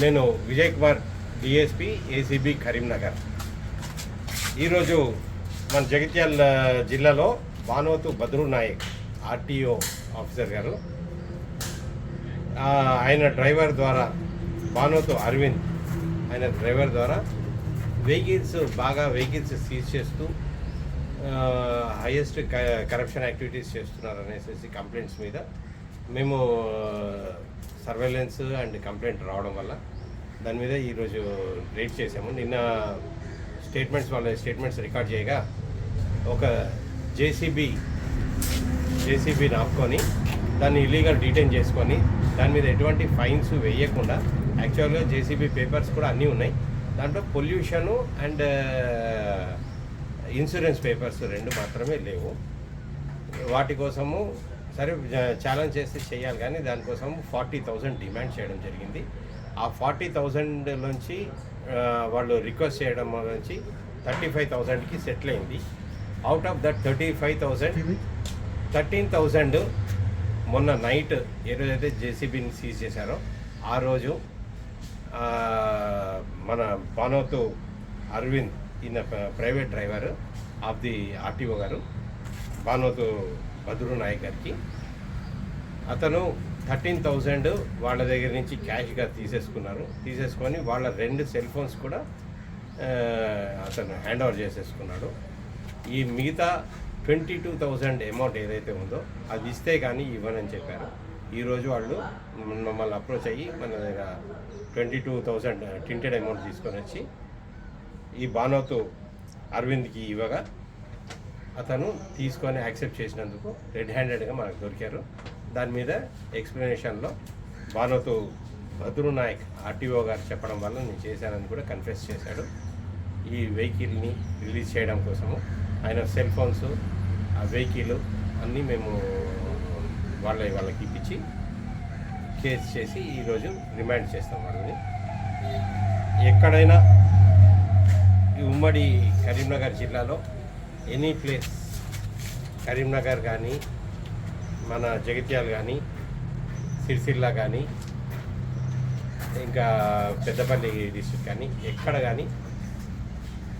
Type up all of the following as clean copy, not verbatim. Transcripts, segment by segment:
నేను Vijay Kumar DSP ACB Karimnagar. ఈరోజు మన జగిత్యాల జిల్లాలో భానువతు బద్రు నాయక్ ఆర్టీఓ ఆఫీసర్ గారు ఆయన డ్రైవర్ ద్వారా భానువతు అరవింద్ ఆయన డ్రైవర్ ద్వారా వెహికల్స్ సీజ్ చేస్తూ హైయెస్ట్ కరప్షన్ యాక్టివిటీస్ చేస్తున్నారు అనేసి కంప్లైంట్స్ మీద మేము సర్వేలెన్స్ అండ్ కంప్లైంట్ రావడం వల్ల దాని మీద ఈరోజు రేట్ చేసాము. నిన్న వాళ్ళ స్టేట్మెంట్స్ రికార్డ్ చేయగా ఒక జేసీబీని ఆపుకొని దాన్ని ఇల్లీగల్ డీటైన్ చేసుకొని దాని మీద ఎటువంటి ఫైన్స్ వేయకుండా, యాక్చువల్గా జేసీబీ పేపర్స్ కూడా అన్నీ ఉన్నాయి, దాంట్లో పొల్యూషను అండ్ ఇన్సూరెన్స్ పేపర్స్ 2 మాత్రమే లేవు. వాటి కోసము సరే ఛాలెంజ్ చేస్తే చేయాలి, కానీ దానికోసం 40,000 డిమాండ్ చేయడం జరిగింది. ఆ 40,000 నుంచి వాళ్ళు రిక్వెస్ట్ చేయడం నుంచి 35,000కి సెటిల్ అయింది. అవుట్ ఆఫ్ దట్ 35,000 13,000 మొన్న నైట్ ఏ రోజైతే జేసీబీని సీజ్ చేశారో ఆ రోజు మన భానువతు అరవింద్ ఈయన private driver of the RTO గారు భానువతు బద్రు నాయక్ గారికి అతను 13,000 వాళ్ళ దగ్గర నుంచి క్యాష్గా తీసేసుకొని వాళ్ళ 2 సెల్ ఫోన్స్ కూడా అతను హ్యాండ్ ఓవర్ చేసేసుకున్నాడు. ఈ మిగతా 22,000 అమౌంట్ ఏదైతే ఉందో అది ఇస్తే కానీ ఇవ్వనని చెప్పారు. ఈరోజు వాళ్ళు మమ్మల్ని అప్రోచ్ అయ్యి మన దగ్గర 22,000 టింటెడ్ అమౌంట్ తీసుకొని వచ్చి ఈ భానువతు అరవింద్కి ఇవ్వగా అతను తీసుకొని యాక్సెప్ట్ చేసినందుకు రెడ్ హ్యాండెడ్గా మనకు దొరికారు. దాని మీద ఎక్స్ప్లెనేషన్లో భానువతు బద్రు నాయక్ ఆర్టీఓ గారు చెప్పడం వల్ల నేను చేశానని కూడా కన్ఫెస్ చేశాడు. ఈ వెహికల్ని రిలీజ్ చేయడం కోసము ఆయన సెల్ ఫోన్స్, ఆ వెహికల్ అన్నీ మేము వాళ్ళకి ఇప్పించి కేసు చేసి ఈరోజు రిమాండ్ చేస్తాం వాళ్ళని. ఎక్కడైనా ఈ ఉమ్మడి కరీంనగర్ జిల్లాలో ఎనీ ప్లేస్, కరీంనగర్ కానీ, మన జగిత్యాల కానీ, సిరిసిల్ల కానీ, ఇంకా పెద్దపల్లి డిస్ట్రిక్ట్ కానీ, ఎక్కడ కానీ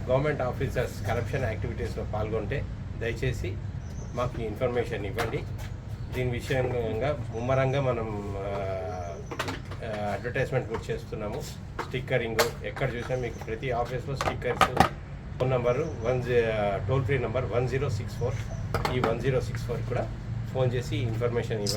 గవర్నమెంట్ ఆఫీసర్స్ కరప్షన్ యాక్టివిటీస్లో పాల్గొంటే దయచేసి మాకు ఇన్ఫర్మేషన్ ఇవ్వండి. దీని విషయంగా ముమ్మరంగా మనం అడ్వర్టైజ్మెంట్ కూడా చేస్తున్నాము. స్టిక్కరింగ్ ఎక్కడ చూసినా మీకు ప్రతి ఆఫీస్లో stickers, phone number toll free number 1064. ఈ 1064 కూడా ఫోన్ చేసి ఇన్ఫర్మేషన్ ఇవ్వాలి.